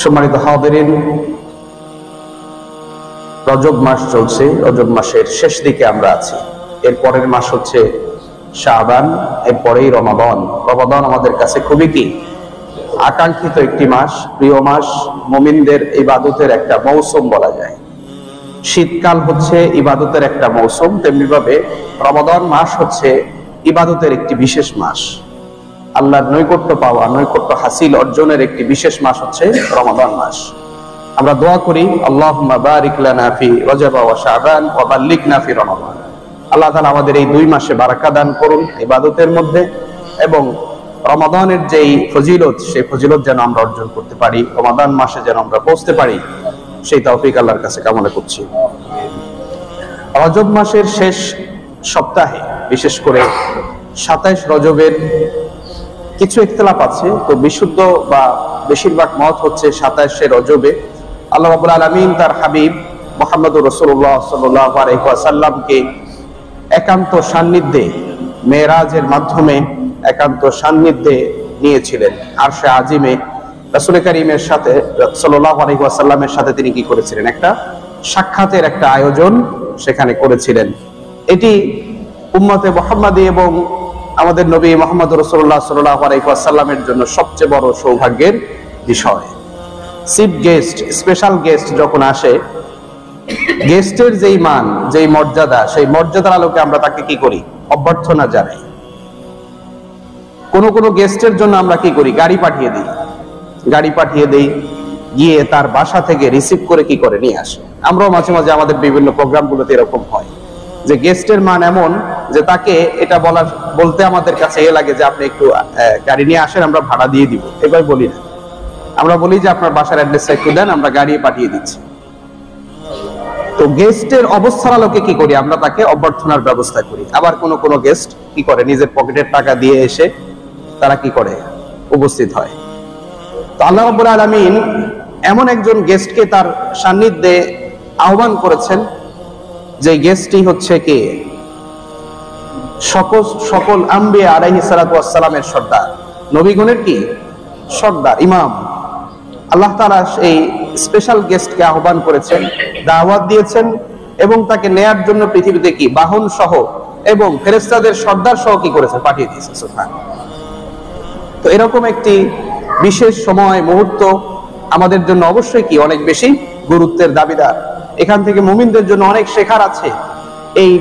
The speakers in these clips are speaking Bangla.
সম্মানিত হাজিরিন, রজব মাস চলছে। রজব মাসের শেষ দিকে আমরা আছি। এর পরের মাস হচ্ছে শাবান, এরপরেই রমাদান। রমাদান আমাদের কাছে খুবই কি আকাঙ্ক্ষিত একটি মাস, প্রিয় মাস, মুমিনদের ইবাদতের একটা মৌসুম বলা যায়। শীতকাল হচ্ছে ইবাদতের একটা মৌসুম, তেমনি ভাবে রমাদান মাস হচ্ছে ইবাদতের একটি বিশেষ মাস। আল্লাহর নৈকট্য পাওয়া, নৈকট্য হাসিল অর্জনের একটি বিশেষ মাস হচ্ছে রমাদান মাস। আমরা দোয়া করি, আল্লাহুম্মা বারিক লানা ফি রজব ওয়া শাবান ওয়া বাল্লিগনা ফি রমাদান। আল্লাহ তাআলা আমাদের এই দুই মাসে বারাকা দান করুন ইবাদতের মধ্যে, এবং রমাদানের যেই ফজিলত, সেই ফজিলত যেন আমরা অর্জন করতে পারি, রমাদান মাসে যেন আমরা পৌঁছতে পারি, সেই তৌফিক আল্লাহর কাছে কামনা করছি। রজব মাসের শেষ সপ্তাহে, বিশেষ করে 27 রজবের কিছু ইখতিলাফ আছে, তো বিশুদ্ধ বা বেশিরভাগ মত হচ্ছে 27শে রজবে আল্লাহ রাব্বুল আলামিন তার হাবিব মুহাম্মদুর রাসূলুল্লাহ সাল্লাল্লাহু আলাইহি ওয়াসাল্লামকে একান্ত সান্নিধ্যে মেরাজের মাধ্যমে একান্ত সান্নিধ্যে নিয়েছিলেন। আরশে আজিমে রাসূল কারীমের সাথে সাল্লাল্লাহু আলাইহি ওয়াসাল্লামের সাথে তিনি কি করেছিলেন? একটা সাক্ষাতের একটা আয়োজন সেখানে করেছিলেন। এটি উম্মতে মুহাম্মাদী এবং আমাদের নবী মুহাম্মদ রাসূলুল্লাহ সাল্লাল্লাহু আলাইহি ওয়াসাল্লামের জন্য সবচেয়ে বড় সৌভাগ্যের বিষয়। চিফ গেস্ট, স্পেশাল গেস্ট যখন আসে, গেস্টের যেই মান, যেই মর্যাদা, সেই মর্যাদার আলোকে আমরা তাকে কি করি? অভ্যর্থনা জানাই। কোন গেস্টের জন্য আমরা কি করি? গাড়ি পাঠিয়ে দিই, গিয়ে তার বাসা থেকে রিসিভ করে কি করে নিয়ে আসে। আমরাও মাঝে মাঝে আমাদের বিভিন্ন প্রোগ্রামগুলোতে এরকম হয় যে গেস্টের মান এমন যে তাকে এটা বলতে আমাদের কাছে লাগে যে আপনি একটু গাড়ি নিয়ে আসেন, আমরা ভাড়া দিয়ে দিব। এবার বলি না, আমরা বলি যে আপনার বাসার অ্যাড্রেসটা একটু দেন, আমরা গাড়ি পাঠিয়ে দিচ্ছি। তো গেস্টের অবস্থার আলোকে কি করি? আমরা তাকে অভ্যর্থনার ব্যবস্থা করি। আবার কোন গেস্ট কি করে? নিজের পকেটের টাকা দিয়ে এসে তারা কি করে? উপস্থিত হয়। তো আল্লাহ রাব্বুল আলামিন এমন একজন গেস্টকে তার সান্নিধ্যে আহ্বান করেছেন, যে গেস্টটি হচ্ছে কে? সকল আম্বিয়া আলাইহিস সালাতু ওয়াস সালামের সর্দার, নবীগণের কি সর্দার, ইমাম। আল্লাহ তাআলা এই স্পেশাল গেস্টকে আহ্বান করেছেন, দাওয়াত দিয়েছেন, এবং তাকে নেয়ার জন্য পৃথিবীতে কি বাহন সহ এবং ফেরেশতাদের সর্দার সহ কি করেছে? পাঠিয়ে দিয়েছে। সুবহানাল্লাহ। তো এরকম একটি বিশেষ সময়, মুহূর্ত আমাদের জন্য অবশ্যই কি অনেক বেশি গুরুত্বের দাবিদার। এখান থেকে মুমিনদের জন্য অনেক শেখার আছে। এই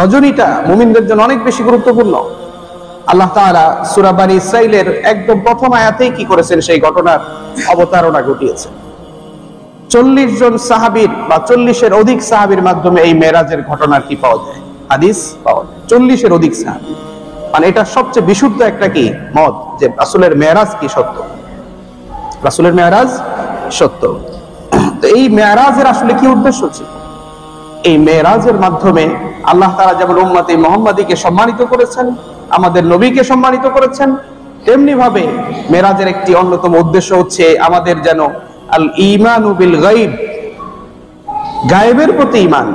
রজনীটা মুমিনদের জন্য অনেক বেশি গুরুত্বপূর্ণ। আল্লাহ তাআলা সূরা বনী ইসরাঈলের একদম প্রথম আয়াতেই কি করেছেন? সেই ঘটনার অবতারণা ঘটিয়েছেন। 40 জন সাহাবীর বা 40-এর অধিক সাহাবীর মাধ্যমে এই মেরাজের ঘটনার কি পাওয়া যায়? হাদিস পাওয়া যায়। 40-এর অধিক সাহাবী, মানে এটা সবচেয়ে বিশুদ্ধ একটা কি মত যে রাসূলের মেরাজ কি সত্য, রাসূলের মেরাজ সত্য। তো এই মেরাজের আসলে কি উদ্দেশ্য ছিল? এই মেরাজের মাধ্যমে আল্লাহ তাআলা যেমন উম্মতে মুহাম্মাদীকে সম্মানিত করেছেন, আমাদের নবীকে সম্মানিত করেছেন, তেমনি ভাবে মেরাজের একটি অন্যতম উদ্দেশ্য হচ্ছে আমাদের যেন আল ঈমানু বিল গায়ব, গায়েবের প্রতি ঈমান।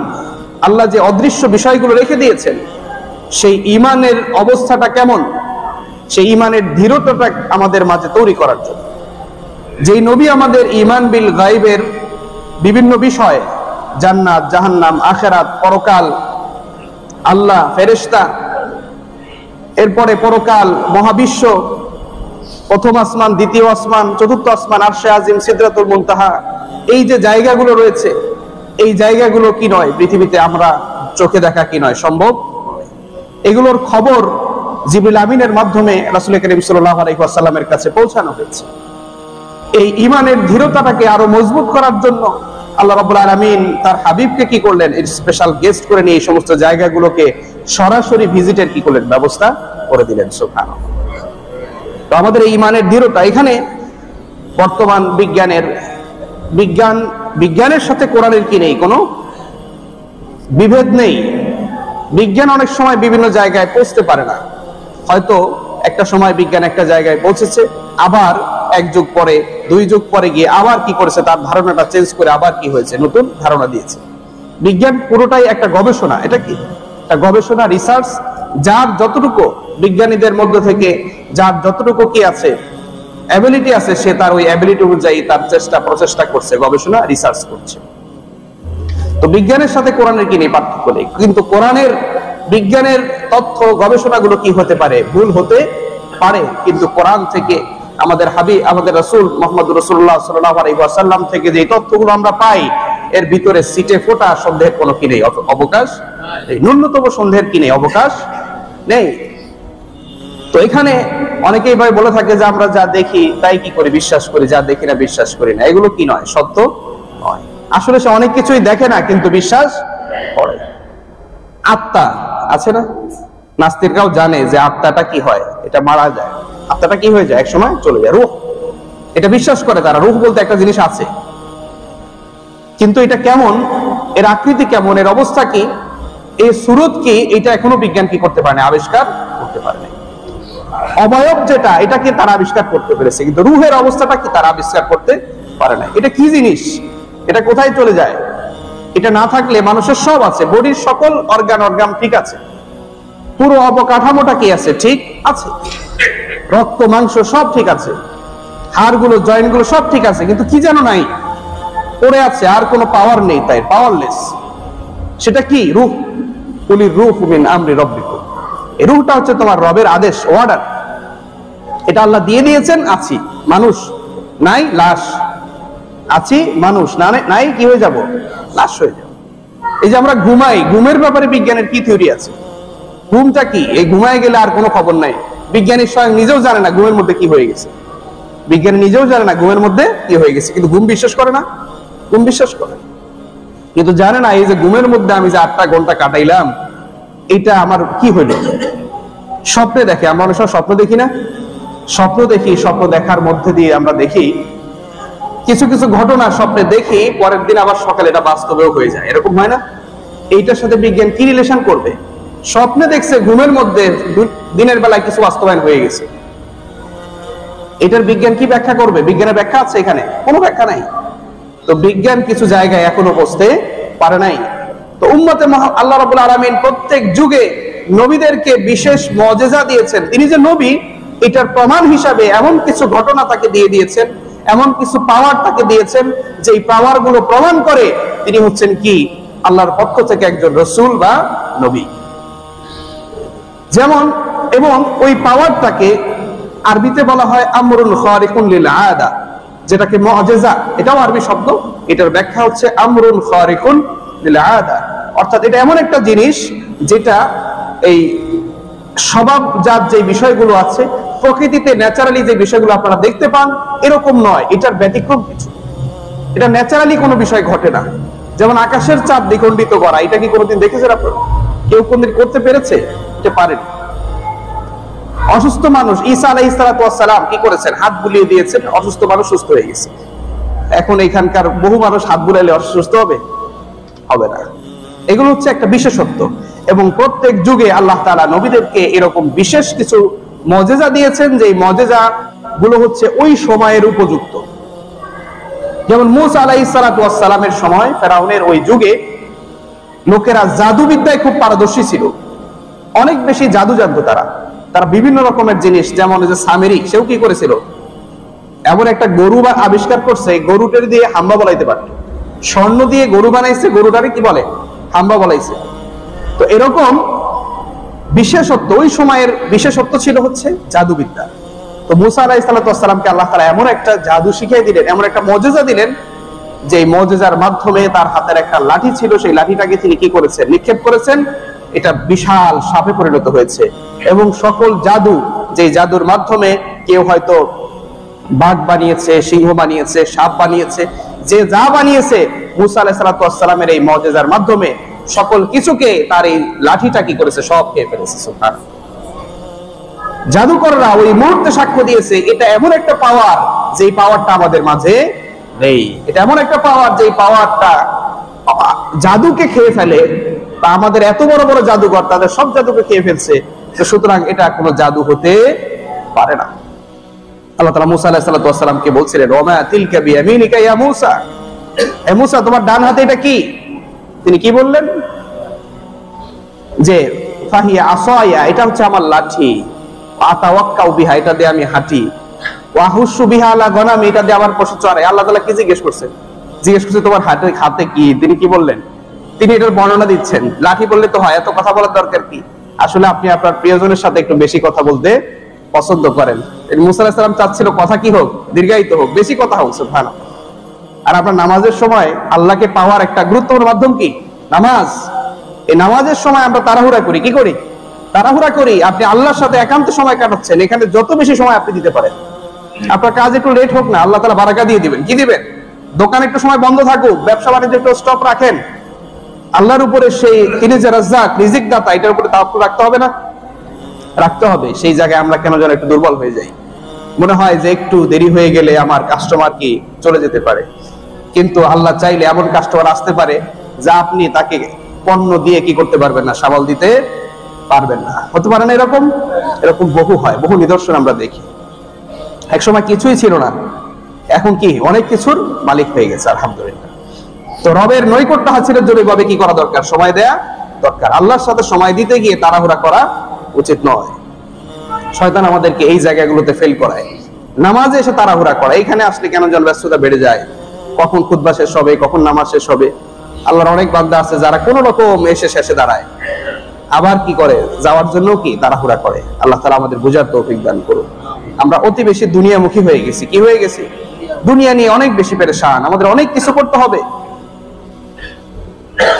আল্লাহ যে অদৃশ্য বিষয়গুলো রেখে দিয়েছেন, সেই ঈমানের অবস্থাটা কেমন, সেই ঈমানের দৃঢ়তাটা আমাদের মাঝে তৈরি করার জন্য। যেই নবী আমাদের ঈমান বিল গায়বের বিভিন্ন বিষয়, জান্নাত, জাহান্নাম, আখিরাত, পরকাল, আল্লাহ, ফেরেশতা, এরপরে পরকাল, মহাবিশ্ব, প্রথম আসমান, দ্বিতীয় আসমান, চতুর্থ আসমান, আরশে আজিম, সিদরাতুল মুনতাহা, এই যে জায়গাগুলো রয়েছে, এই জায়গাগুলো কি নয় পৃথিবীতে আমরা চোখে দেখা কি নয় সম্ভব। এগুলোর খবর জিবরিল আমিনের মাধ্যমে রাসূল কারীম সাল্লাল্লাহু আলাইহি ওয়াসাল্লামের কাছে পৌঁছানো হয়েছে। এই ঈমানের দৃঢ়তাটাকে আরো মজবুত করার জন্য আল্লাহ রাব্বুল আলামিন তার হাবিবকে কি করলেন? এই স্পেশাল গেস্ট করে নিয়ে এই সমস্ত জায়গাগুলোকে সরাসরি ভিজিটের কি করলেন? ব্যবস্থা করে দিলেন। সুবহানাল্লাহ। তো আমাদের এই ঈমানের দৃঢ়তা, এখানে বর্তমান বিজ্ঞানের সাথে কোরআনের কি নেই? কোনো বিভেদ নেই। বিজ্ঞান অনেক সময় বিভিন্ন জায়গায় পৌঁছতে পারে না। হয়তো একটা সময় বিজ্ঞান একটা জায়গায় পৌঁছেছে, আবার 1 যুগ পরে, 2 যুগ পরে গিয়ে আবার কি করেছে? তার ধারণাটা চেঞ্জ করে আবার কি হয়েছে? নতুন ধারণা দিয়েছে। বিজ্ঞান পুরোটাই একটা গবেষণা। এটা কি একটা গবেষণা, রিসার্চ। যার যতটুকু বিজ্ঞানীদের মধ্য থেকে যার যতটুকু কি আছে অ্যাবিলিটি আছে, সে তার ওই অ্যাবিলিটি অনুযায়ী তার প্রচেষ্টা করছে, গবেষণা রিসার্চ করছে। তো বিজ্ঞানের সাথে কোরআনের কি নেই? পার্থক্য নেই। কিন্তু কোরআনের বিজ্ঞানের তথ্য গবেষণাগুলো কি হতে পারে? ভুল হতে পারে, কিন্তু কোরআন থেকে আমাদের আমাদের রাসূল মুহাম্মদ রাসূলুল্লাহ সাল্লাল্লাহু আলাইহি ওয়াসাল্লাম থেকে যে তথ্যগুলো আমরা পাই, এর ভিতরে সিটে ফোটা সন্দেহের কোনো কি নেই, অবকাশ নেই, ন্যূনতম সন্দেহের কি নেই, অবকাশ নেই। তো এখানে অনেকেই ভাই বলে থাকে যে আমরা যা দেখি তাই কি করে বিশ্বাস করি, যা দেখি না বিশ্বাস করি না। এগুলো কি নয়? সত্য নয়। আসলে সে অনেক কিছুই দেখে না কিন্তু বিশ্বাস করে। আত্মা আছে না, নাস্তিকরাও জানে যে আত্মাটা কি হয়, এটা মারা যায়, আত্মাটা কি হয়ে যায়, এক সময় চলে যায়, রূহ। এটা বিশ্বাস করে তারা, রূহ বলতে একটা জিনিস আছে। কিন্তু এটা কেমন, এর আকৃতি কেমন, এর অবস্থা কি, এই সুরত কি, এটা এখনো বিজ্ঞান কি করতে পারে না, আবিষ্কার করতে পারে না। অবয়ব যেটা, এটাকে তারা আবিষ্কার করতে পেরেছে, কিন্তু রূহের অবস্থাটা কি তারা আবিষ্কার করতে পারে না। এটা কি জিনিস, এটা কোথায় চলে যায়, এটা না থাকলে মানুষের সব আছে, বডির সকল অর্গান ঠিক আছে, পুরো অবকাঠামোটা কি আছে, ঠিক আছে, রক্ত মাংস সব ঠিক আছে, হাড়গুলো জয়েন্টগুলো সব ঠিক আছে, কিন্তু কি যেন নাই, পড়ে আছে, আর কোনো পাওয়ার নেই, তাই পাওয়ারলেস। সেটা কি? রূহ। কুলির রূহ মিন আমরি রাব্বিকুম। এই রূহটা হচ্ছে তোমার রবের আদেশ, অর্ডার। এটা আল্লাহ দিয়ে দিয়েছেন। আছি মানুষ, নাই লাশ, আছি মানুষ, নাই কি হয়ে যাব, লাশ হয়ে যাব। এই যে আমরা ঘুমাই, ঘুমের ব্যাপারে বিজ্ঞানের কি থিওরি আছে? ঘুমটা কি? এই ঘুমায় গেলে আর কোনো খবর নাই। বিজ্ঞানী স্বয়ং নিজেও জানে না ঘুমের মধ্যে কি হয়ে গেছে, বিজ্ঞানী নিজেও জানে না ঘুমের মধ্যে কি হয়ে গেছে, কিন্তু ঘুম বিশ্বাস করে না, ঘুম বিশ্বাস করে, কিন্তু জানে না এই যে ঘুমের মধ্যে আমি যে 8টা ঘন্টা কাটাইলাম, এটা আমার কি হইলো। স্বপ্নে দেখে, আমরা অনেক সময় স্বপ্ন দেখি না, স্বপ্ন দেখি, স্বপ্ন দেখার মধ্যে দিয়ে আমরা দেখি কিছু কিছু ঘটনা স্বপ্নে দেখি, পরের দিন আবার সকালে এটা বাস্তবেও হয়ে যায়, এরকম হয় না? এইটার সাথে বিজ্ঞান কি রিলেশন করবে? স্বপ্নে দেখছে, ঘুমের মধ্যে দিনের বেলায় কিছু বাস্তবায়ন হয়ে গেছে, এটার বিজ্ঞান কি ব্যাখ্যা করবে? বিজ্ঞানের ব্যাখ্যা আছে এখানে? কোনো ব্যাখ্যা নাই। তো বিজ্ঞান কিছু জায়গায় এখনো পৌঁছতে পারে নাই। তো উম্মতে আল্লাহ রাব্বুল আলামিন প্রত্যেক যুগে নবীদেরকে বিশেষ মুজিজা দিয়েছেন। তিনি যে নবী, এটার প্রমাণ হিসাবে এমন কিছু ঘটনা তাকে দিয়ে দিয়েছেন, এমন কিছু পাওয়ার তাকে দিয়েছেন, যে এই পাওয়ার গুলো প্রমাণ করে তিনি হচ্ছেন কি আল্লাহর পক্ষ থেকে একজন রাসূল বা নবী। যেমন, এবং ওই পাওয়ারটাকে আরবিতে বলা হয় আমরুন খারিকুন লিল আদা, যেটাকে মুজিজা, এটাও আরবি শব্দ। এটার ব্যাখ্যা হচ্ছে আমরুন খারিকুন লিল আদা, অর্থাৎ এটা এমন একটা জিনিস যেটা এই স্বভাবজাত যে বিষয়গুলো আছে, প্রকৃতিতে ন্যাচারালি যে বিষয়গুলো আপনারা দেখতে পান এরকম নয়, এটার ব্যতিক্রম কিছু। এটা ন্যাচারালি কোনো বিষয় ঘটে না। যেমন আকাশের চাঁদ দ্বিখণ্ডিত করা, এটা কি কোনোদিন দেখেছেন আপনারা? কেউ কোনদিন করতে পেরেছে? এটা পারেনি। অসুস্থ মানুষ, ঈসা আলাইহিস সালাম কি করেছেন? হাত বুলিয়ে দিয়েছেন, অসুস্থ মানুষ সুস্থ হয়ে গেছে। এখন এখানকার বহু মানুষ হাত বুলাইলে অসুস্থ হবে? হবে না। এগুলো হচ্ছে একটা বিশেষত্ব। এবং প্রত্যেক যুগে আল্লাহ তাআলা নবীদেরকে এরকম বিশেষ কিছু মুজিজা দিয়েছেন, যে মুজিজা গুলো হচ্ছে ওই সময়ের উপযুক্ত। যেমন মূসা আলাইহিস সালামের সময়, ফেরাউনের ওই যুগে লোকেরা জাদুবিদ্যায় খুব পারদর্শী ছিল, অনেক বেশি জাদু জানতো তারা বিভিন্ন রকমের জিনিস, যেমন যে সামেরি, সেও কি করেছিল, এমন একটা গরু আবিষ্কার করছে, গরুটার দিয়ে হাম্বা বলাইতে পারে, স্বর্ণ দিয়ে গরু বানাইছে, গরুটারে কি বলে, হাম্বা বলাইছে। তো এরকম বিশেষত্ব, ওই সময়ের বিশেষত্ব ছিল হচ্ছে জাদুবিদ্যা। তো মূসা আলাইহিস সালামকে আল্লাহ তাআলা এমন একটা জাদু শিখিয়ে দিলেন, এমন একটা মুজিজা দিলেন, যে মুজিজার মাধ্যমে তার হাতের একটা লাঠি ছিল, সেই লাঠিটাকে তিনি কি করেছেন, নিক্ষেপ করেছেন, এটা বিশাল সাপে পরিণত হয়েছে। এবং সকল জাদু, যে জাদুর মাধ্যমে কেউ হয়তো বাঘ বানিয়েছে, সিংহ বানিয়েছে, সাপ বানিয়েছে, যে যা বানিয়েছে, মূসা আলাইহিস সালামের এই মুজিজার মাধ্যমে সকল কিছুকে, তার এই লাঠিটা কি করেছে, সব খেয়ে ফেলেছে। সুবহানাল্লাহ। জাদুকররা ওই মুহূর্তে সাক্ষ্য দিয়েছে, এটা এমন একটা পাওয়ার, যে পাওয়ারটা আমাদের মাঝে নেই। এটা এমন একটা পাওয়ার, যে পাওয়ারটা জাদুকে খেয়ে ফেলে। তা আমাদের এত বড় বড় জাদুকর, তাদের সব জাদুকে খেয়ে ফেলছে, তো সুতরাং এটা কোনো জাদু হতে পারে না। আল্লাহ তাআলা মূসা আলাইহিস সালামকে বলছিলেন, ওমা তিলকা বিয়ামিনিকা ইয়া মূসা, হে মূসা, তোমার ডান হাতে এটা কি? তিনি কি বললেন? যে ফাহিয়া আসায়া, এটা হচ্ছে আমার লাঠি, আতাওয়াক্কাউ বিহা, এটা দিয়ে আমি হাঁটি। ওয়াহুসু বিহা আলা গনামি, এটা দিয়ে আমার পশু চড়ে। আল্লাহ তাআলা কি জিজ্ঞেস করছে? জিজ্ঞেস করছে তোমার হাতে কি? তিনি কি বললেন? তিনি এটার বর্ণনা দিচ্ছেন। লাঠি বললে তো হয়, এত কথা বলার দরকার কি? আসলে আপনি আপনার প্রিয়জনের সাথে একটু বেশি কথা বলতে পছন্দ করেন। মুসা আলাইহিস সালাম চাচ্ছিল কথা কি হোক, দীর্ঘায়িত হোক, বেশি কথা হোক। সুবহানাল্লাহ। আর আপনার নামাজের সময় আল্লাহকে পাওয়ার একটা গুরুত্বপূর্ণ মাধ্যম কি? নামাজ। এই নামাজের সময় আমরা তাড়াহুড়া করি, কি করি? তাড়াহুড়া করি। আপনি আল্লাহর সাথে একান্ত সময় কাটাচ্ছেন, এখানে যত বেশি সময় আপনি দিতে পারেন। আপনার কাজ একটু লেট হোক না, আল্লাহ তাআলা বারাকা দিয়ে দিবেন। কি দিবেন? দোকান একটু সময় বন্ধ থাকুক, ব্যবসা বাণিজ্য একটু স্টপ রাখেন। আল্লাহর উপরে সেই তিনি যে রাজ্জাক, রিজিক দাতা, এটার উপরে তাওয়াক্কুল রাখতে হবে না? রাখতে হবে। সেই জায়গায় আমরা কেন যেন একটু দুর্বল হয়ে যাই। মনে হয় যে একটু দেরি হয়ে গেলে আমার কাস্টমার কি চলে যেতে পারে, কিন্তু আল্লাহ চাইলে এমন কাস্টমার আসতে পারে যা আপনি তাকে পণ্য দিয়ে কি করতে পারবেন না, সামাল দিতে পারবেন না। হতে পারে না এরকম? এরকম বহু হয়, বহু নিদর্শন আমরা দেখি। একসময় কিছুই ছিল না, এখন কি অনেক কিছুর মালিক হয়ে গেছে, আলহামদুলিল্লাহ। তো রবের নৈকট্য হাসিলের জন্য ভাবে কি করা দরকার? সময় দেয়া দরকার। আল্লাহর সাথে সময় দিতে গিয়ে তাড়াহুড়া করা উচিত নয়। শয়তান আমাদেরকে এই জায়গাগুলোতে ফেল করায়। নামাজে এসে তাড়াহুড়া করা, এখানে আসলে কেন যেন ব্যস্ততা বেড়ে যায়। কখন খুতবা শেষ হবে, কখন নামাজ শেষ হবে। আল্লাহর অনেক বান্দা আছে যারা কোন রকম এসে শেষে দাঁড়ায়, আবার কি করে যাওয়ার জন্য কি তাড়াহুড়া করে। আল্লাহ তাআলা আমাদের বুঝার তৌফিক দান করুন। আমরা অতি বেশি দুনিয়ামুখী হয়ে গেছি। কি হয়ে গেছি? দুনিয়া নিয়ে অনেক বেশি পেরেশান। আমাদের অনেক কিছু করতে হবে,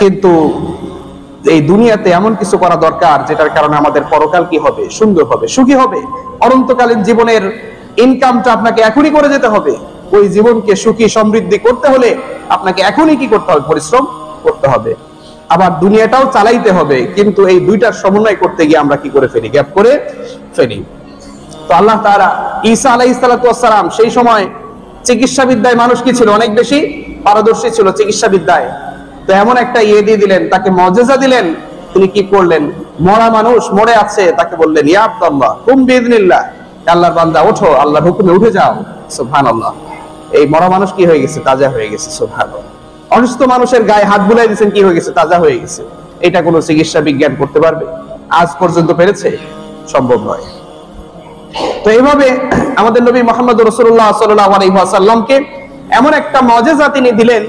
কিন্তু এই দুনিয়াতে এমন কিছু করা দরকার যেটার কারণে আমাদের পরকাল কি হবে? সুন্দর হবে, সুখী হবে। অনন্তকালীন জীবনের ইনকামটা আপনাকে এখনই করে যেতে হবে। ওই জীবনকে সুখী সমৃদ্ধি করতে হলে আপনাকে এখনই কি করতে হবে? পরিশ্রম করতে হবে। আবার দুনিয়াটাও চালাইতে হবে, কিন্তু এই দুইটার সমন্বয় করতে গিয়ে আমরা কি করে ফেলি? গ্যাপ করে ফেলি। তো আল্লাহ তাআলা ঈসা আলাইহিস সালাতু ওয়াস সালাম সেই সময় চিকিৎসা বিদ্যায় মানুষ কি ছিল? অনেক বেশি পারদর্শী ছিল চিকিৎসা বিদ্যায়। তো এমন একটা দিয়ে দিলেন, তাকে মুজিজা দিলেন। তিনি কি করলেন? মরা মানুষ মরে আছে, তাকে বললেন ইয়া আব্দুল্লাহ কুম বিইذনিল্লাহ, আল্লাহর বান্দা ওঠো, আল্লাহর হুকুমে উঠে যাও। সুবহানাল্লাহ। এই মরা মানুষ কি হয়ে গেছে? তাজা হয়ে গেছে। সুবহানাল্লাহ। অসুস্থ মানুষের গায়ে হাত বুলাই দিয়েছেন, কি হয়ে গেছে? তাজা হয়ে গেছে। এটা কোনো চিকিৎসা বিজ্ঞান করতে পারবে? আজ পর্যন্ত পেরেছে? সম্ভব নয়। তো এইভাবে আমাদের নবী মুহাম্মদ রাসূলুল্লাহ সাল্লাল্লাহু আলাইহি ওয়াসাল্লামকে এমন একটা মুজিজা তিনি দিলেন,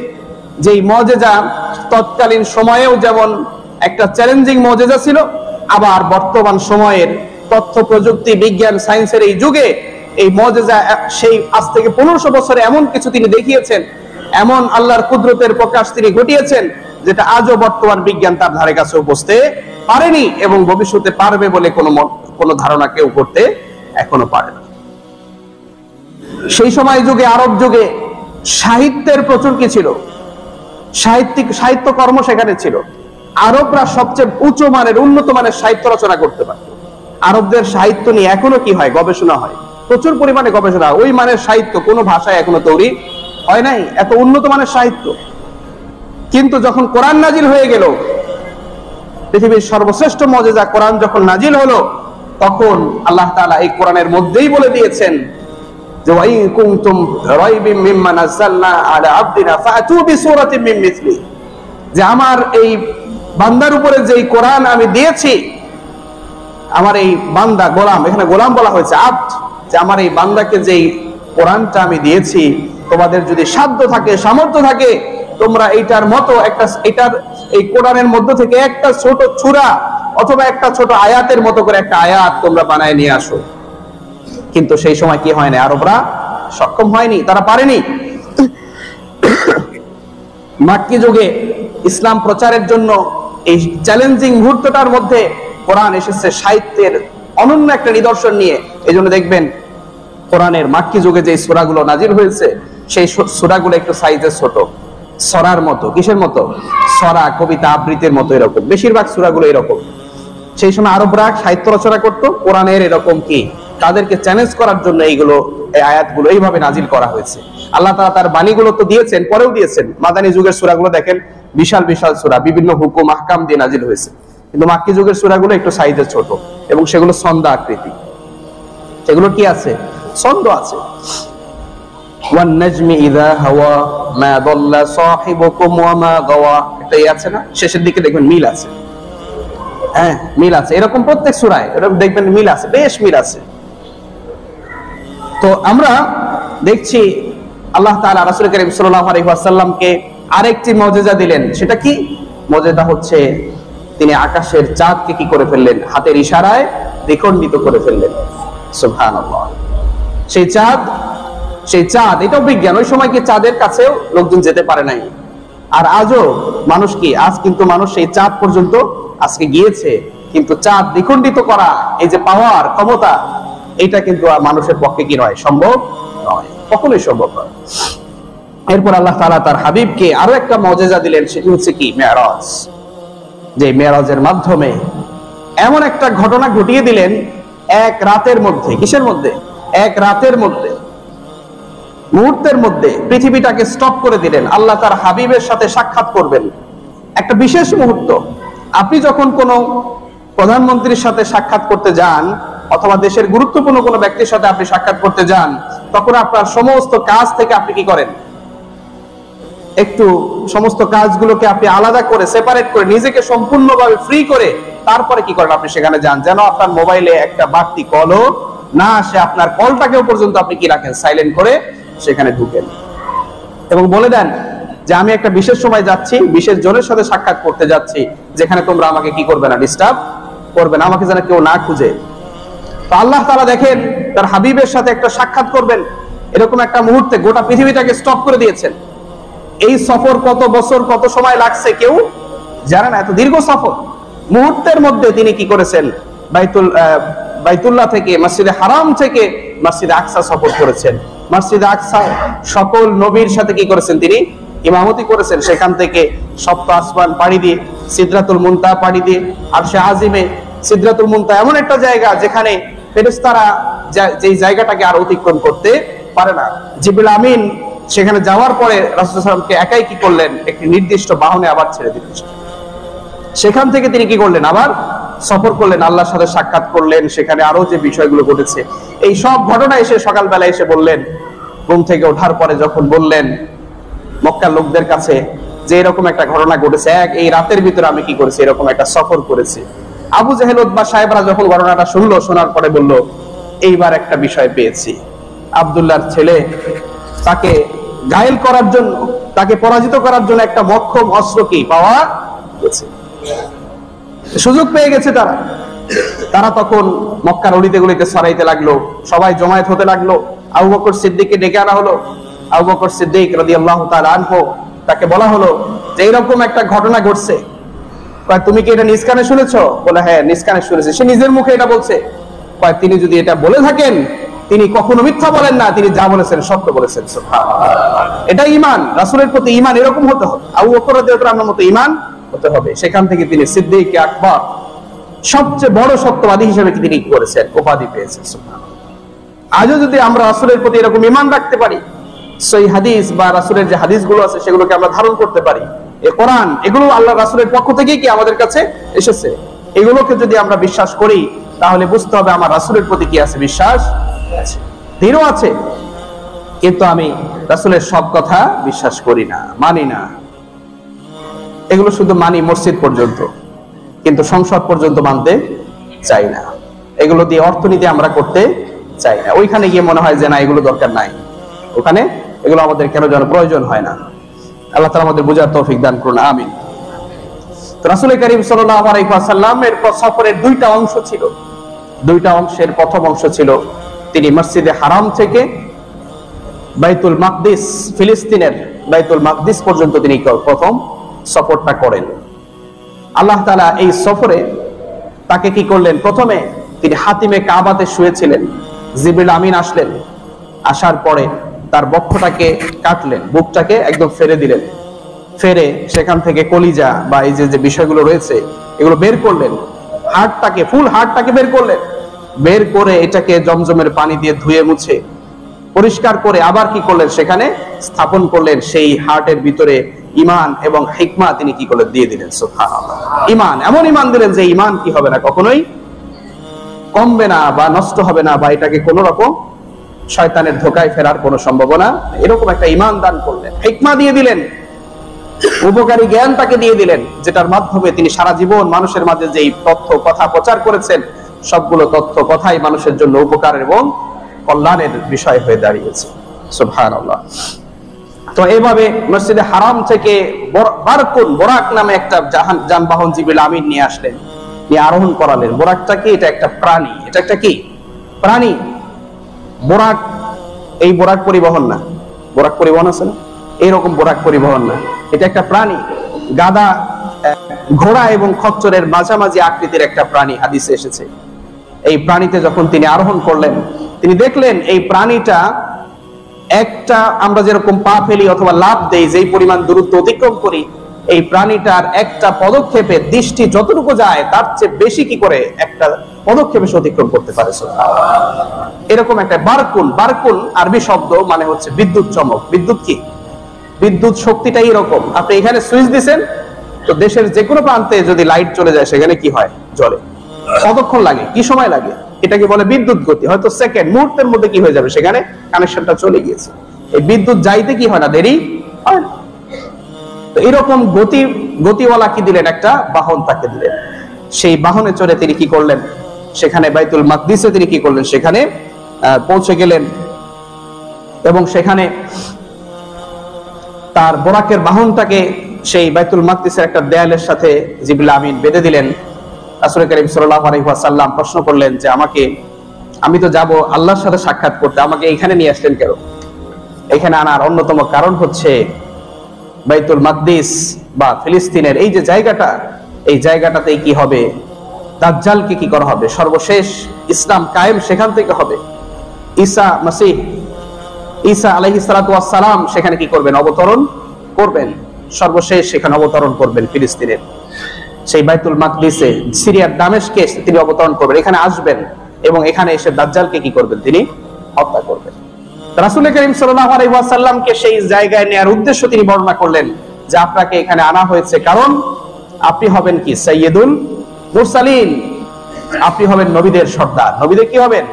যেই মুজিজা তৎকালীন সময়েও যেমন একটা চ্যালেঞ্জিং মুজিজা ছিল, আবার বর্তমান সময়ের তথ্য প্রযুক্তি বিজ্ঞান সায়েন্সের এই যুগে এই মুজিজা সেই আজ থেকে 1500 বছরে এমন কিছু তিনি দেখিয়েছেন, এমন আল্লাহর কুদরতের প্রকাশ তিনি ঘটিয়েছেন, যেটা আজও বর্তমান বিজ্ঞান তার ধারে কাছেও পৌঁছতে পারেনি এবং ভবিষ্যতে পারবে বলে কোনো ধারণা কেউ করতে এখনো পারে না। সেই সময় যুগে, আরব যুগে সাহিত্যের প্রচুর কি ছিল? সাহিত্য কর্ম সেখানে ছিল। আরবরা সবচেয়ে উঁচু মানের, উন্নত মানের সাহিত্য রচনা করতে পারত। আরবদের সাহিত্য নিয়ে এখনো কি হয়? গবেষণা হয়, প্রচুর পরিমাণে গবেষণা। ওই মানের সাহিত্য কোনো ভাষায় এখনো তৈরি হয় নাই, এত উন্নত মানের সাহিত্য। কিন্তু যখন কোরআন নাজিল হয়ে গেল, পৃথিবীর সর্বশ্রেষ্ঠ মুজিজা কোরআন যখন নাজিল হলো, তখন আল্লাহ তাআলা এই কোরআনের মধ্যেই বলে দিয়েছেন যে ওয়াই কুনতুম রাইবিম মিম্মা নাযালনা আলা আবদিনা ফাতু বিসূরাতিন মিন মিসলি, যে আমার এই বান্দার উপরে যেই কোরআন আমি দিয়েছি, আমার এই বান্দা গোলাম, এখানে গোলাম বলা হয়েছে, আব্দ, যে আমার এই বান্দাকে যেই কোরআনটা আমি দিয়েছি, তোমাদের যদি সাধ্য থাকে, সামর্থ্য থাকে, তোমরা এইটার মতো এটার এই কোরআনের মধ্য থেকে একটা ছোট সূরা অথবা একটা ছোট আয়াতের মতো করে একটা আয়াত তোমরা বানায় নিয়ে আসো। কিন্তু সেই সময় কি হয় না? আরবরা সক্ষম হয়নি, তারা পারেনি। মাক্কি যুগে ইসলাম প্রচারের জন্য এই চ্যালেঞ্জিং মুহূর্তটার মধ্যে কোরআন এসেছে সাহিত্যের অনন্য একটা নিদর্শন নিয়ে। এই জন্য দেখবেন কোরআনের মাক্কি যুগে যে সূরাগুলো নাজিল হয়েছে, সেই সূরাগুলো একটু সাইজে ছোট, সরার মতো। কিসের মতো? সরা, কবিতা আবৃত্তির মতো, এরকম বেশিরভাগ সূরাগুলো এরকম। সেই সময় আরবরা সাহিত্য রচনা করত, কোরআনের এরকম কি তাদেরকে চ্যালেঞ্জ করার জন্য এইগুলো, এই আয়াতগুলো এইভাবে নাজিল করা হয়েছে। আল্লাহ তাআলা তার বাণীগুলো তো দিয়েছেন, পরেও দিয়েছেন। মাদানী যুগের সূরাগুলো দেখেন, বিশাল বিশাল সূরা, বিভিন্ন হুকুম আহকাম দিয়ে নাজিল হয়েছে। কিন্তু মাক্কি যুগের সূরাগুলো একটু সাইজে ছোট এবং সেগুলো ছন্দ আকৃতি। সেগুলো কি আছে? ছন্দ আছে। ওয়ান নাজমি ইযা হাওয়া মা দাল্লা সাহিবুকুম ওয়া মা গাওয়া, এটাই আছে না? শেষের দিকে দেখবেন মিল আছে। হ্যাঁ, মিল আছে। এরকম প্রত্যেক সূরায় এরকম দেখবেন মিল আছে, বেশ মিল আছে। তো তো আমরা দেখছি আল্লাহ তাআলা রাসূল করিম সাল্লাল্লাহু আলাইহি ওয়াসাল্লামকে আরেকটি মুজিজা দিলেন। সেটা কি? মুজিজা হচ্ছে তিনি আকাশের চাঁদকে কি করে ফেললেন? হাতের ইশারায় দ্বিখণ্ডিত করে ফেললেন। সুবহানাল্লাহ। সেই চাঁদ এটাও বিজ্ঞান। ওই সময় কি চাঁদের কাছেও লোকজন যেতে পারে নাই। আর আজও মানুষ কি, আজ কিন্তু মানুষ সেই চাঁদ পর্যন্ত আজকে গিয়েছে, কিন্তু চাঁদ দ্বিখণ্ডিত করা, এই যে পাওয়ার ক্ষমতা, এটা কিন্তু মানুষের পক্ষে কি নয়, সম্ভব নয়, কখনোই সম্ভব নয়। এরপর আল্লাহ তাআলা তার হাবিবকে আরো একটা মুজিজা দিলেন, সেটি হচ্ছে কি? মেরাজ। যে মেরাজের মাধ্যমে এমন একটা ঘটনা ঘটিয়ে দিলেন এক রাতের মধ্যে। কিসের মধ্যে? এক রাতের মধ্যে, মুহূর্তের মধ্যে পৃথিবীটাকে স্টপ করে দিলেন। আল্লাহ তার হাবিবের সাথে সাক্ষাৎ করবেন, একটা বিশেষ মুহূর্ত। আপনি যখন কোনো প্রধানমন্ত্রীর সাথে সাক্ষাৎ করতে যান অথবা দেশের গুরুত্বপূর্ণ কোনো ব্যক্তির সাথে আপনি সাক্ষাৎ করতে যান, তখন আপনার সমস্ত কাজ থেকে আপনি কি করেন? একটু সমস্ত কাজগুলোকে আপনি আলাদা করে, সেপারেট করে, নিজেকে সম্পূর্ণভাবে ফ্রি করে তারপরে কি করেন? আপনি সেখানে যান, যেন আপনার মোবাইলে একটা বাড়তি কলও না আসে। আপনার কলটাকেও পর্যন্ত আপনি কি রাখেন? সাইলেন্ট করে সেখানে ঢুকেন এবং বলে দেন যে আমি একটা বিশেষ সময় যাচ্ছি, বিশেষ জনের সাথে সাক্ষাৎ করতে যাচ্ছি, যেখানে তোমরা আমাকে কি করবে না? ডিস্টার্ব করবে না, আমাকে যেন কেউ না খুঁজে। তো আল্লাহ তাআলা দেখেন তার হাবিবের সাথে একটা সাক্ষাৎ করবেন, এরকম একটা মুহূর্তে গোটা পৃথিবীটাকে স্টপ করে দিয়েছেন। এই সফর কত বছর, কত সময় লাগছে কেউ জানে না, এত দীর্ঘ সফর। মুহূর্তের মধ্যে তিনি কি করেছেন? বাইতুল্লাহ থেকে, মসজিদে হারাম থেকে মসজিদে আকসা সফর করেছেন। মসজিদে আকসা সকল নবীর সাথে কি করেছেন? তিনি ইমামতি করেছেন। সেখান থেকে সপ্ত আসমান পাড়ি দিয়ে, সিদরাতুল মুনতাহা পাড়ি দিয়ে, আরশে আজিমে, সিদরাতুল মুনতাহা এমন একটা জায়গা যেখানে ফেরেশতারা যেই জায়গাটাকে আর অতিক্রম করতে পারে না। জিবরিল আমিন সেখানে যাওয়ার পরে রাসূল সাল্লাল্লাহু আলাইহি ওয়াসাল্লামকে একাই কি করলেন? একটি নির্দিষ্ট বাহনে আবার ছেড়ে দিলেন। সেখান থেকে তিনি কি করলেন? আবার সফর করলেন, আল্লাহর সাথে সাক্ষাৎ করলেন। সেখানে আরো যে বিষয়গুলো ঘটেছে, এই সব ঘটনা এসে সকালবেলা এসে বললেন, ঘুম থেকে ওঠার পরে যখন বললেন মক্কার লোকদের কাছে যে এরকম একটা ঘটনা ঘটেছে, এই রাতের ভিতরে আমি কি করেছি? এরকম একটা সফর করেছি। আবু জেহেল উতবা সাহেবরা যখন ঘটনাটা শুনলো, শোনার পরে বলল এইবার একটা বিষয় পেয়েছি। আব্দুল্লাহর ছেলে, তাকে ঘায়েল করার জন্য, তাকে পরাজিত করার জন্য একটা মক্ষম অস্ত্র কি পাওয়া গেছে, সুযোগ পেয়ে গেছে তারা তখন মক্কার অলিতে গলিতে ছড়াইতে লাগলো, সবাই জমায়েত হতে লাগলো। আবু বকর সিদ্দিককে ডেকে আনা হলো। আবু বকর সিদ্দিক রাদিয়াল্লাহু তাআলা আনহু, তাকে বলা হলো যে এরকম একটা ঘটনা ঘটছে, তুমি কি এটা নিজ কানে শুনেছো? বলে হ্যাঁ, নিজ কানে শুনেছি। সে নিজের মুখে এটা বলছে। তিনি যদি এটা বলে থাকেন, তিনি কখনো মিথ্যা বলেন না, তিনি যা বলেছেন সত্য বলেছেন। সুবহানাল্লাহ। এটা ঈমান, রাসূলের প্রতি ঈমান এরকম হতে হবে, আবু বকর রাদিয়াল্লাহু আনহুর মতো ঈমান হতে হবে। সেখান থেকে তিনি সিদ্দিক আকবর, সবচেয়ে বড় সত্যবাদী হিসেবে তিনি করেছেন, উপাধি পেয়েছেন। সুবহানাল্লাহ। আজও যদি আমরা রাসূলের প্রতি এরকম ঈমান রাখতে পারি, সহিহ হাদিস বা রাসূলের যে হাদিসগুলো আছে সেগুলোকে আমরা ধারণ করতে পারি, এই কোরআন, এগুলো আল্লাহ রাসূলের পক্ষ থেকেই কি আমাদের কাছে এসেছে, এগুলোকে যদি আমরা বিশ্বাস করি, তাহলে বুঝতে হবে আমার রাসূলের প্রতি কি আছে? বিশ্বাস আছে, দৃঢ় আছে। কিন্তু আমি রাসূলের সব কথা বিশ্বাস করি না, মানি না। এগুলো শুধু মানি মসজিদ পর্যন্ত, কিন্তু সংসদ পর্যন্ত মানতে চাই না। এগুলো দিয়ে অর্থনীতি আমরা করতে চাই না। ওইখানে গিয়ে মনে হয় যে না, এগুলো দরকার নাই, ওখানে এগুলো আমাদের কেন যেন প্রয়োজন হয় না। আল্লাহ তাআলা আমাদের বুঝার তৌফিক দান করুন, আমিন। রাসূল করিম সাল্লাল্লাহু আলাইহি ওয়াসাল্লামের সফরের দুইটা অংশ ছিল। দুইটা অংশের প্রথম অংশ ছিল তিনি মসজিদে হারাম থেকে বাইতুল মাকদিস, ফিলিস্তিনের বাইতুল মাকদিস পর্যন্ত তিনি প্রথম সফরটা করেন। আল্লাহ তাআলা এই সফরে তাকে কি করলেন? প্রথমে তিনি হাতিমে কাবাতে শুয়েছিলেন। জিবরিল আমিন আসলেন, আসার পরে তার বক্ষটাকে কাটলেন, বুকটাকে একদম ফেরে দিলেন, ফেরে সেখান থেকে কলিজা বা এই যে বিষয়গুলো রয়েছে এগুলো বের করলেন, হাড়টাকে, ফুল হাড়টাকে বের করলেন। বের করে এটাকে জমজমের পানি দিয়ে ধুয়ে মুছে পরিষ্কার করে আবার কি করলেন? সেখানে স্থাপন করলেন। সেই হার্টের ভিতরে ঈমান এবং হিকমা তিনি কি করলেন? দিয়ে দিলেন। সুবহানাল্লাহ। ঈমান, এমন ঈমান দিলেন যে ঈমান কি হবে না, কখনোই কমবে না বা নষ্ট হবে না, বা এটাকে কোন রকম শয়তানের ধোকায় ফেরার কোনো সম্ভাবনা, এরকম একটা ঈমান দান করলেন। হিকমা দিয়ে দিলেন, উপকারী জ্ঞান তাকে দিয়ে দিলেন, যেটার মাধ্যমে তিনি সারা জীবন মানুষের মাঝে যেই তথ্য কথা প্রচার করেছেন, সবগুলো তথ্য কথাই মানুষের জন্য উপকার এবং কল্যাণের বিষয় হয়ে দাঁড়িয়েছে। সুবহানাল্লাহ। তো এইভাবে মসজিদে হারাম থেকে বারকুন, বোরাক নামে একটা যানবাহন জিবরিল আমিন নিয়ে আসলেন, নিয়ে আরোহণ করালেন। বোরাকটা কি? এটা একটা প্রাণী। এটা একটা কি? প্রাণী। বোরাক, এই বোরাক পরিবহন না, বোরাক পরিবহন আছে না, এইরকম বোরাক পরিবহন না, এটা একটা প্রাণী। গাধা, ঘোড়া এবং খচ্চরের মাঝামাঝি আকৃতির একটা প্রাণী হাদিসে এসেছে। এই প্রাণীতে যখন তিনি আরোহণ করলেন, তিনি দেখলেন এই প্রাণীটা একটা, আমরা যেরকম পা ফেলি অথবা লাফ দেই, যেই পরিমাণ দূরত্ব অতিক্রম করি, এই প্রাণীটার একটা পদক্ষেপে দৃষ্টি যতটুকু যায় তার চেয়ে বেশি কি করে একটা পদক্ষেপে সে অতিক্রম করতে পারে। এরকম একটা বারকুন, বারকুন আরবি শব্দ, মানে হচ্ছে বিদ্যুৎ চমক। বিদ্যুৎ কি? বিদ্যুৎ শক্তিটাই এরকম। আপনি এখানে সুইচ দিচ্ছেন, তো দেশের যে কোনো প্রান্তে যদি লাইট চলে যায় সেখানে কি হয়? জ্বলে। কতক্ষণ লাগে? কি সময় লাগে? এটাকে বলে বিদ্যুৎ গতি। হয়তো সেকেন্ড, মুহূর্তের মধ্যে কি হয়ে যাবে, সেখানে কানেকশনটা চলে গিয়েছে। এই বিদ্যুৎ যাইতে কি হয় না, দেরি হয় না। তো এরকম গতিওয়ালা কি দিলেন? একটা বাহন তাকে দিলেন। সেই বাহনে চড়ে তিনি কি করলেন? সেখানে বাইতুল মাকদিসে তিনি কি করলেন? সেখানে পৌঁছে গেলেন এবং সেখানে তার বোরাকের বাহনটাকে সেই বাইতুল মাকদিসের একটা দেয়ালের সাথে জিবরিল আমিন বেঁধে দিলেন। রাসূল করিম সাল্লাল্লাহু আলাইহি ওয়াসাল্লাম প্রশ্ন করলেন যে, আমি তো যাব আল্লাহর সাথে সাক্ষাৎ করতে, আমাকে এখানে নিয়ে আসলেন কেন? এখানে আনার অন্যতম কারণ হচ্ছে বাইতুল মাকদিস বা ফিলিস্তিনের এই যে জায়গাটা, এই জায়গাটাতেই কি হবে? দাজ্জালকে কি করা হবে? সর্বশেষ ইসলাম কায়েম সেখান থেকে হবে। ঈসা আলাইহিস সালাতু ওয়াস সালাম সেখানে কি করবেন? অবতরণ করবেন। সর্বশেষ সেখানে অবতরণ করবেন ফিলিস্তিনের সেই বাইতুল মাকদিসে, সিরিয়ার দামেস্কে তিনি অবতরণ করবেন, এখানে আসবেন এবং এখানে এসে দাজ্জালকে কি করবেন? তিনি হত্যা করবেন। রাসূল করিম সাল্লাল্লাহু আলাইহি ওয়াসাল্লামকে সেই জায়গায় নেয়ার উদ্দেশ্য তিনি বর্ণনা করলেন যে, আপনাকে এখানে আনা হয়েছে কারণ আপনি হবেন কি? সাইয়্যিদুল মুরসালিন, আপনি হবেন নবীদের সর্দার। নবীদের কি হবেন?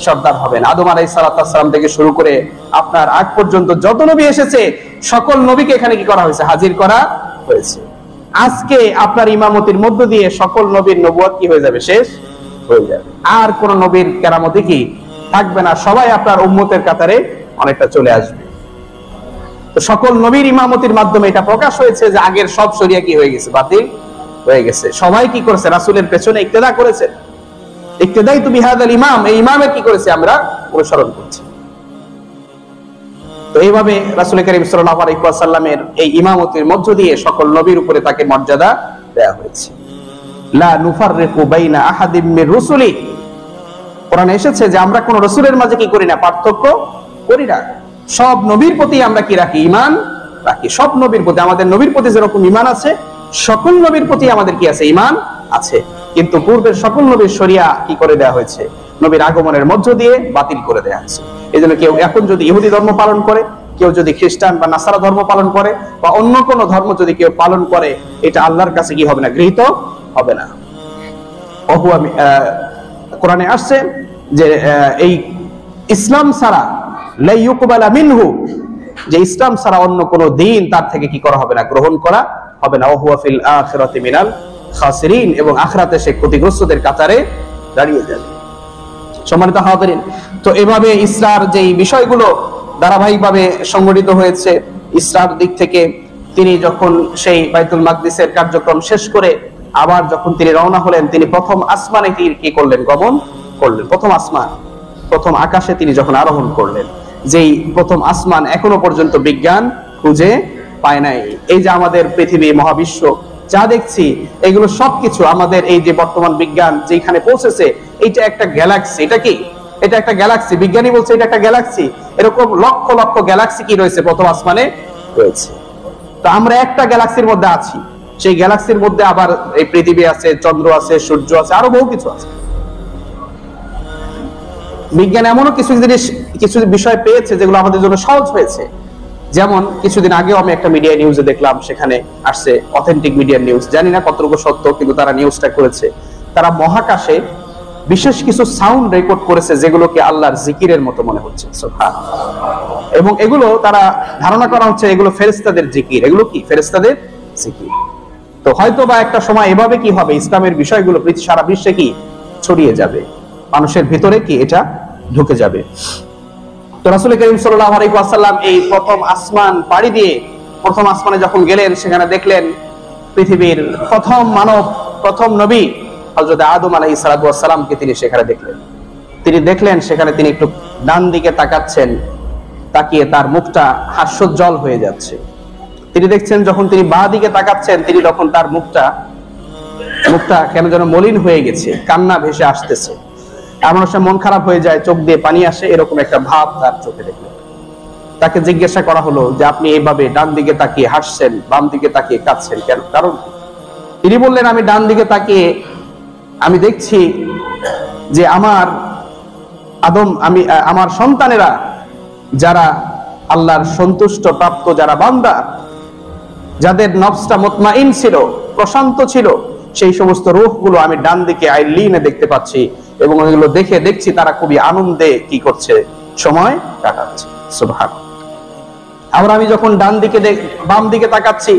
সর্দার হবেন। আদম আলাইহিস সালাম থেকে শুরু করে আপনার আগ পর্যন্ত যত নবী এসেছে, সকল নবীকে এখানে কি করা হয়েছে? হাজির করা হয়েছে। আজকে আপনার ইমামতির মধ্য দিয়ে সকল নবীর নবুয়ত কি হয়ে যাবে? শেষ হয়ে যাবে। আর কোন নবীর কেরামতি কি থাকবে না, সবাই আপনার উম্মতের কাতারে অনেকটা চলে আসবে। তো সকল নবীর ইমামতির মাধ্যমে এটা প্রকাশ হয়েছে যে আগের সব শরিয়া কি হয়ে গেছে? বাতিল হয়ে গেছে। সবাই কি করেছে? রাসূলের পেছনে ইক্তেদা করেছে। ইক্তেদাইতু বিহাদাল ইমাম, এই ইমামের কি করেছে? আমরা অনুসরণ করছি। তো এইভাবে রাসূল করিম সাল্লাল্লাহু আলাইহি ওয়াসাল্লামের এই ইমামতির মধ্য দিয়ে সকল নবীর উপরে তাকে মর্যাদা দেয়া হয়েছে। লা নুফাররিকু বাইনা আহাদিম মির রুসুলি, কোরআনে এসেছে যে আমরা কোন রাসূলের মাঝে কি করি না? পার্থক্য করি না। সব নবীর প্রতি আমরা কি রাখি? ঈমান রাখি। সব নবীর প্রতি, আমাদের নবীর প্রতি যেরকম ঈমান আছে, সকল নবীর প্রতি আমাদের কি আছে? ঈমান আছে। কিন্তু পূর্বের সকল নবীর শরিয়া কি করে দেয়া হয়েছে? নবীর আগমনের মধ্য দিয়ে বাতিল করে দেয়া হয়েছে। এজন্য কেউ এখন যদি ইহুদি ধর্ম পালন করে, কেউ যদি খ্রিস্টান বা নাসারা ধর্ম পালন করে, বা অন্য কোন ধর্ম যদি কেউ পালন করে, এটা আল্লাহর কাছে কি হবে না? গৃহীত হবে না। কোরআনে আসছে যে এই ইসলাম ছাড়া লা ইউকবালা মিনহু, যে ইসলাম ছাড়া অন্য কোন দিন তার থেকে কি করা হবে না? গ্রহণ করা হবে না। ওয়া হুয়া ফিল আখিরাতি মিনাল খাসিরিন, এবং আখিরাতে সে ক্ষতিগ্রস্তদের কাতারে দাঁড়িয়ে যাবে। সম্মানিত হাজিরিন, তো এভাবে ইসরার যেই বিষয়গুলো ধারাবাহিকভাবে সংগঠিত হয়েছে, ইসরার দিক থেকে তিনি যখন সেই বাইতুল মাকদিসের কার্যক্রম শেষ করে আবার যখন তিনি রওনা হলেন, তিনি প্রথম আসমানে কি করলেন? গমন করলেন। প্রথম আসমান, প্রথম আকাশে তিনি যখন আরোহণ করলেন, যেই প্রথম আসমান এখনো পর্যন্ত বিজ্ঞান খুঁজে পায় নাই। এই যে আমাদের পৃথিবী, মহাবিশ্ব যা দেখছি, এগুলো সবকিছু আমাদের এই যে বর্তমান বিজ্ঞান যেখানে পৌঁছেছে, এইটা একটা গ্যালাক্সি। এটা কি? এটা একটা গ্যালাক্সি। বিজ্ঞানী বলছে এটা একটা গ্যালাক্সি। এরকম লক্ষ লক্ষ গ্যালাক্সি কি রয়েছে? প্রথম আসমানে রয়েছে। তো আমরা একটা গ্যালাক্সির মধ্যে আছি। সেই গ্যালাক্সির মধ্যে আবার এই পৃথিবী আছে, চন্দ্র আছে, সূর্য আছে, আরো বহু কিছু আছে। বিজ্ঞান এমনও কিছু বিষয় পেয়েছে যেগুলো আমাদের জন্য সহজ হয়েছে। যেমন কিছুদিন আগেও আমি একটা মিডিয়া নিউজে দেখলাম, সেখানে আসছে অথেন্টিক মিডিয়া নিউজ, জানি না কতটুকু সত্য, কিন্তু তারা নিউজটা করেছে। তারা মহাকাশে বিশেষ কিছু সাউন্ড রেকর্ড করেছে যেগুলোকে আল্লাহর জিকিরের মতো মনে হচ্ছে। সুবহানাল্লাহ। এবং এগুলো তারা ধারণা করা হচ্ছে এগুলো ফেরেশতাদের জিকির। এগুলো কি? ফেরেশতাদের জিকির। তো হয়তো বা একটা সময় এভাবে কি হবে, ইসলামের বিষয়গুলো সারা বিশ্বে কি ছড়িয়ে যাবে, মানুষের ভিতরে কি এটা ঢুকে যাবে। তো রাসূল করিম সাল্লাল্লাহু আলাইহি ওয়াসাল্লাম এই প্রথম আসমান পাড়ি দিয়ে প্রথম আসমানে যখন গেলেন, সেখানে দেখলেন পৃথিবীর প্রথম মানব, প্রথম নবী হযরত আদম আলাইহিস সালাতু ওয়াস সালামকে তিনি সেখানে দেখলেন। তিনি দেখলেন সেখানে তিনি একটু ডান দিকে তাকাচ্ছেন, তাকিয়ে তার মুখটা হাস্যোজ্জ্বল হয়ে যাচ্ছে। তিনি দেখছেন যখন তিনি বাঁ দিকে তাকাচ্ছেন, তিনি তখন তার মুখটা কেন যেন মলিন হয়ে গেছে, কান্না ভেসে আসতেছে। এমন সময় মন খারাপ হয়ে যায়, চোখ দিয়ে পানি আসে, এরকম একটা ভাব তার চোখে দেখলেন। তাকে জিজ্ঞাসা করা হলো যে আপনি এইভাবে ডান দিকে তাকিয়ে হাসছেন, বাম দিকে তাকিয়ে কাঁদছেন কেন, কারণ? তিনি বললেন আমি ডান দিকে তাকিয়ে আমি দেখছি যে আমার সন্তানেরা যারা আল্লাহর সন্তুষ্ট প্রাপ্ত যারা বান্দা, যাদের নফসটা মুতমাইন ছিল, প্রশান্ত ছিল, সেই সমস্ত রূহগুলো আমি ডান দিকে আইলিনে দেখতে পাচ্ছি, এবং ওইগুলো দেখছি তারা খুবই আনন্দে কি করছে, সময় কাটাচ্ছে। সুবহানাল্লাহ। আবার আমি যখন বাম দিকে তাকাচ্ছি,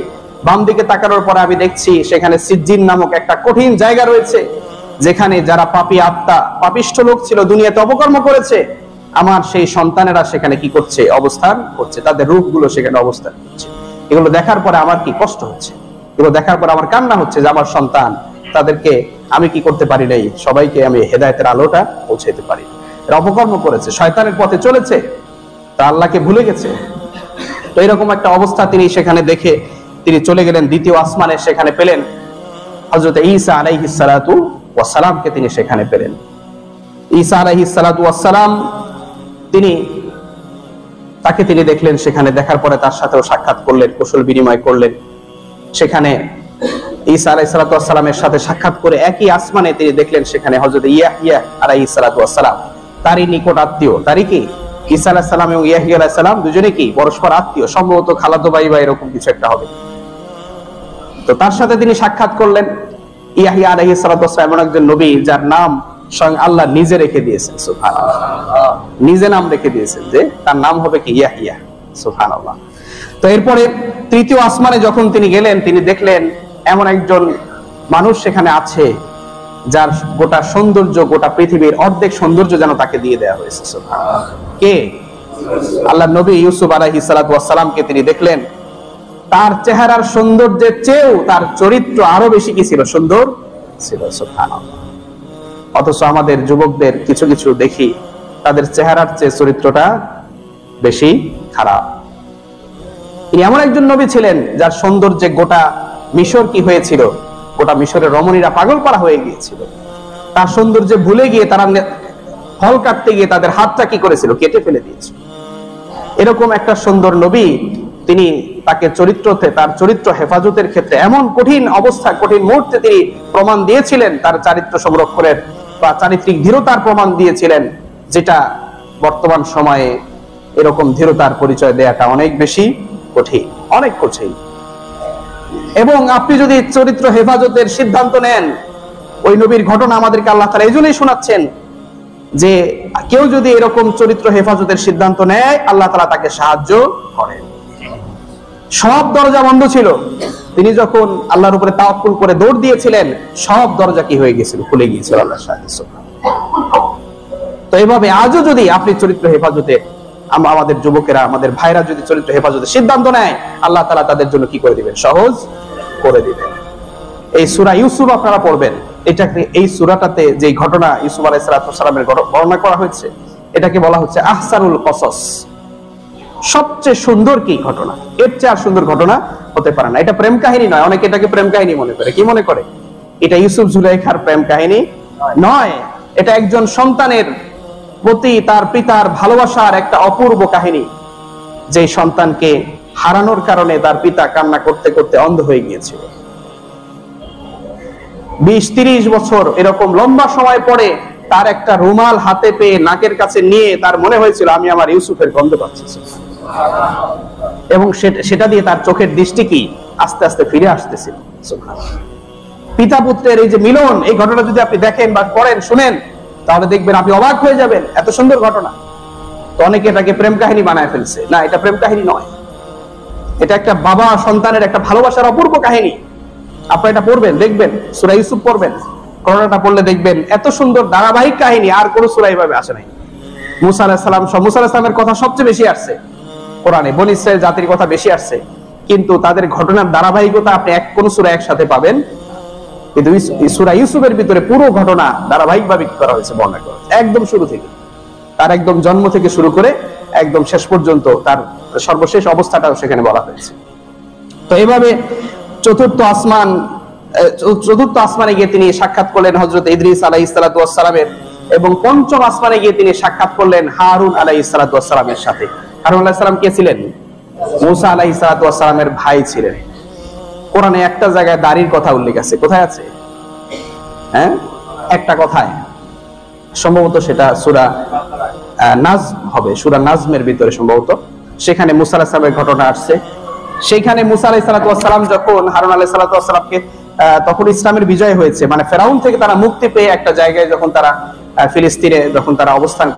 বাম দিকে তাকানোর পরে আমি দেখছি সেখানে সিজ্জিন নামক একটা কঠিন জায়গা রয়েছে, যেখানে যারা পাপী আত্মা, পাপিষ্ঠ লোক ছিল, দুনিয়াতে অপকর্ম করেছে, আমার সেই সন্তানেরা সেখানে কি করছে, অবস্থান করছে, তাদের রূপগুলো সেখানে অবস্থান করছে। এগুলো দেখার পরে আমার কি কষ্ট হচ্ছে, এগুলো দেখার পরে আমার কান্না হচ্ছে যে আমার সন্তান, তাদেরকে আমি কি করতে পারি নাই, সবাইকে আমি হেদায়েতের আলোটা পৌঁছাইতে পারি। এরা অপকর্ম করেছে, শয়তানের পথে চলেছে, তা আল্লাহকে ভুলে গেছে। তো এরকম একটা অবস্থা তিনি সেখানে দেখে তিনি চলে গেলেন দ্বিতীয় আসমানে। সেখানে পেলেন হযরত ঈসা আলাইহিস সালাতু ওয়াস সালামকে, তিনি সেখানে পেলেন। ঈসা আলাইহিস সালাতু ওয়াস সালাম তাকে তিনি দেখলেন সেখানে। দেখার পরে তার সাথেও সাক্ষাৎ করলেন, কুশল বিনিময় করলেন। সেখানে ঈসা আলাইহিস সালাতু ওয়াস সালামের সাথে সাক্ষাৎ করে একই আসমানে তিনি দেখলেন সেখানে হযরত ইয়াহইয়া আলাইহিস সালাতু ওয়াস সালাম, তারই নিকট আত্মীয়। তারই কি ঈসা আলাইহিস সালাম এবং ইয়াহইয়া আলাইহিস সালাম দুজনে কি পরস্পর আত্মীয়, সম্ভবত খালাতো ভাই বা এরকম কিছু একটা হবে। তো তার সাথে তিনি সাক্ষাৎ করলেন। ইয়াহইয়া আলাইহিস সালাতু ওয়াস সালাম এমন একজন নবী যার নাম স্বয়ং আল্লাহ নিজে রেখে দিয়েছেন। সুবহানাল্লাহ। নিজে নাম রেখে দিয়েছেন যে তার নাম হবে কি ইয়াহইয়া। সুবহানাল্লাহ। তো এরপরে তৃতীয় আসমানে যখন তিনি গেলেন, তিনি দেখলেন এমন একজন মানুষ সেখানে আছে যার গোটা সৌন্দর্য, গোটা পৃথিবীর অর্ধেক সৌন্দর্য যেন তাকে দিয়ে দেওয়া হয়েছে। সুবহানাল্লাহ। কে? আল্লাহ নবী ইউসুফ আলাইহিস সালাতু ওয়াস সালামকে তিনি দেখলেন। তার চেহারার সৌন্দর্যের চেয়েও তার চরিত্র আরো বেশি কি ছিল, সুন্দর ছিল। সুবহানাল্লাহ। অথচ আমাদের যুবকদের কিছু কিছু দেখি তাদের চেহারার চেয়ে চরিত্রটা বেশি খারাপ। তিনি এমন একজন নবী ছিলেন যার সৌন্দর্যে গোটা মিশর কি হয়েছিল, গোটা মিশরের রমণীরা পাগল পারা হয়ে গিয়েছিল। তার সৌন্দর্যে ভুলে গিয়ে তারা ফল কাটতে গিয়ে তাদের হাতটা কি করেছিল, কেটে ফেলে দিয়েছিল। এরকম একটা সুন্দর নবী, তিনি তার চরিত্র হেফাজতের ক্ষেত্রে এমন কঠিন অবস্থা, কঠিন মুহূর্তে তিনি প্রমাণ দিয়েছিলেন, তার চারিত্র সংরক্ষণের বা চারিত্রিক দৃঢ়তার প্রমাণ দিয়েছিলেন, যেটা বর্তমান সময়ে এরকম দৃঢ়তার পরিচয় দেওয়াটা অনেক বেশি কঠিন, অনেক কঠিন। এবং আপনি যদি চরিত্র হেফাজতের সিদ্ধান্ত নেন, ওই নবীর ঘটনা আমাদেরকে আল্লাহ তাআলা এইজন্যই শোনাচ্ছেন যে কেউ যদি এরকম চরিত্র হেফাজতের সিদ্ধান্ত নেয়, আল্লাহ তাআলা তাকে সাহায্য করেন। সব দরজা বন্ধ ছিল, তিনি যখন আল্লাহর উপরে তাওয়াক্কুল করে দৌড় দিয়েছিলেন, সব দরজা কি হয়ে গিয়েছিল, খুলে গিয়েছিল আল্লাহর সাহায্যে। তো এইভাবে আজও যদি আপনি চরিত্র হেফাজতে, আমাদের যুবকেরা, আমাদের ভাইরা যদি চরিত্র হেফাজতে সিদ্ধান্ত নেয়, আল্লাহ তাআলা তাদের জন্য কি করে দিবেন, সহজ করে দিবেন। এই সূরা ইউসুফ আপনারা পড়বেন, এই সূরাটাতে যে ঘটনা ইউসুফ আলাইহিস সালামের বর্ণনা করা হয়েছে, এটাকে বলা হচ্ছে আহসানুল কসস, সবচেয়ে সুন্দর কি ঘটনা। এর চেয়ে আর সুন্দর ঘটনা হতে পারে না। এটা প্রেম কাহিনী নয়, অনেকে এটাকে প্রেম কাহিনী মনে করে। কি মনে করে? এটা ইউসুফ জুলাইখার প্রেম কাহিনী নয়, এটা একজন সন্তানের প্রতি তার পিতার ভালোবাসার একটা অপূর্ব কাহিনী। যে সন্তানকে হারানোর কারণে তার পিতা কান্না করতে করতে অন্ধ হয়ে গিয়েছিল। 20-30 বছর এরকম লম্বা সময় পরে তার একটা রুমাল হাতে পেয়ে নাকের কাছে নিয়ে তার মনে হয়েছিল আমি আমার ইউসুফের গন্ধ পাচ্ছি, এবং সেটা দিয়ে তার চোখের দৃষ্টি কি আস্তে আস্তে ফিরে আসতেছিল। পিতা পুত্রের এই যে মিলন, এই ঘটনা যদি আপনি দেখেন বা পড়েন, শুনেন, তাহলে দেখবেন আপনি অবাক হয়ে যাবেন, এত সুন্দর ঘটনা। তো অনেকে এটাকে প্রেম কাহিনী বানায় ফেলছে। না, এটা প্রেম কাহিনী নয়, এটা একটা বাবা সন্তানের একটা ভালোবাসার অপূর্ব কাহিনী। আপনারা এটা পড়বেন, দেখবেন, সূরা ইউসুফ পড়বেন, ঘটনাটা পড়লে দেখবেন এত সুন্দর ধারাবাহিক কাহিনী আর কোন সূরা এইভাবে আসে নাই। মুসা আলাইহিস সালাম, মুসা আলাইহিস সালামের কথা সবচেয়ে বেশি আসছে কোরআনে, বনী ইসরাইল জাতির কথা বেশি আসছে, কিন্তু তাদের ঘটনার ধারাবাহিকতা আপনি কোন সূরা একসাথে পাবেন, কিন্তু সূরা ইউসুফের ভিতরে পুরো ঘটনা ধারাবাহিকভাবে কি করা হয়েছে, বর্ণনা করা হয়েছে একদম শুরু থেকে, তার একদম জন্ম থেকে শুরু করে একদম শেষ পর্যন্ত তার সর্বশেষ অবস্থাটাও সেখানে বলা হয়েছে। তো এভাবে চতুর্থ আসমানে গিয়ে তিনি সাক্ষাৎ করলেন হযরত ইদ্রিস আলাইহিস সালাতু ওয়াস সালামের, এবং পঞ্চম আসমানে গিয়ে তিনি সাক্ষাৎ করলেন হারুন আলাইহিস সালাতু ওয়াস সালামের সাথে। হারুন আলাইহিস সালাম কে ছিলেন? মুসা আলাইহিস সালাতু ওয়াস সালামের ভাই ছিলেন। কোরআনে একটা জায়গায় দাড়ির কথা উল্লেখ আছে, কোথায় আছে? হ্যাঁ, একটা কথায়, সম্ভবত সেটা সূরা নাজম হবে, সূরা নাজমের ভিতরে সম্ভবত, সেখানে মুসা আলাইহিস সালামের ঘটনা আসছে। সেইখানে মুসা আলাইহিস সালাতু ওয়াস সালাম যখন হারুন আলাইহিস সালাতু ওয়াস সালামকে, তখন ইসলামের বিজয় হয়েছে, মানে ফেরাউন থেকে তারা মুক্তি পেয়ে একটা জায়গায় যখন তারা ফিলিস্তিনে যখন তারা অবস্থান